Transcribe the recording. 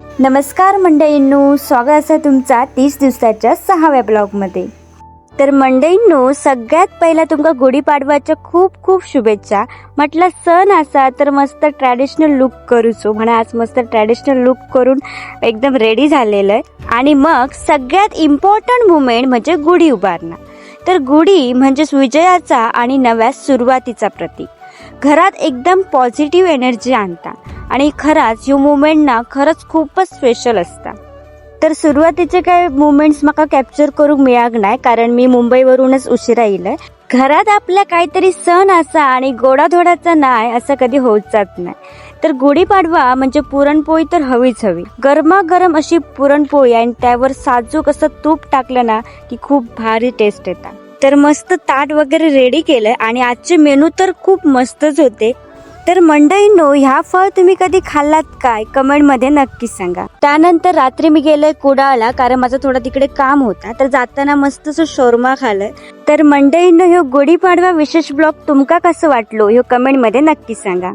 नमस्कार मंडळींनो, स्वागत आहे तुमचा 30 दिवसाच्या 6व्या ब्लॉगमध्ये। तर मंडळींनो, सगळ्यात पहिला तुमका गुढीपाडवाच्या खूप खूप शुभेच्छा। म्हटलं सण असा तर मस्त ट्रॅडिशनल लुक करूचो म्हणा। आज मस्त ट्रॅडिशनल लुक करून एकदम रेडी झालेलं आहे आणि मग सगळ्यात इम्पॉर्टंट मुमेंट म्हणजे गुढी उभारणं। तर गुढी म्हणजेच विजयाचा आणि नव्या सुरुवातीचा प्रतीक। घरात एकदम पॉझिटिव्ह एनर्जी आणता आणि खरंच ह्यो मुमेंट ना खरंच खूपच स्पेशल असता। तर सुरुवातीचे काही मुमेंट्स माका कॅप्चर करूक मिळाक नाही, कारण मी मुंबईवरूनच उशिरा येईलय। घरात आपल्या काहीतरी सण असा आणि गोडाधोडाचा नाही असं कधी होत जात नाही। तर गुढीपाडवा म्हणजे पुरणपोळी तर हवीच हवी। गरमागरम अशी पुरणपोळी आणि त्यावर साजूक असं तूप टाकलं ना की खूप भारी टेस्ट येतात। तर मस्त ताट वगैरे रेडी केलंय आणि आजचे मेनू तर खूप मस्तच होते। तर मंडळींनो, ह्या फळ तुम्ही कधी खाल्लात काय? कमेंट मध्ये नक्की सांगा। त्यानंतर रात्री मी गेलोय कुडाळला, कारण माझं थोडं तिकडे काम होता। तर जाताना मस्त शोरमा खाल्लंय। तर मंडळींनो, ह्यो गुढीपाडवा विशेष ब्लॉग तुमका कसं वाटलो ह्यो कमेंट मध्ये नक्की सांगा।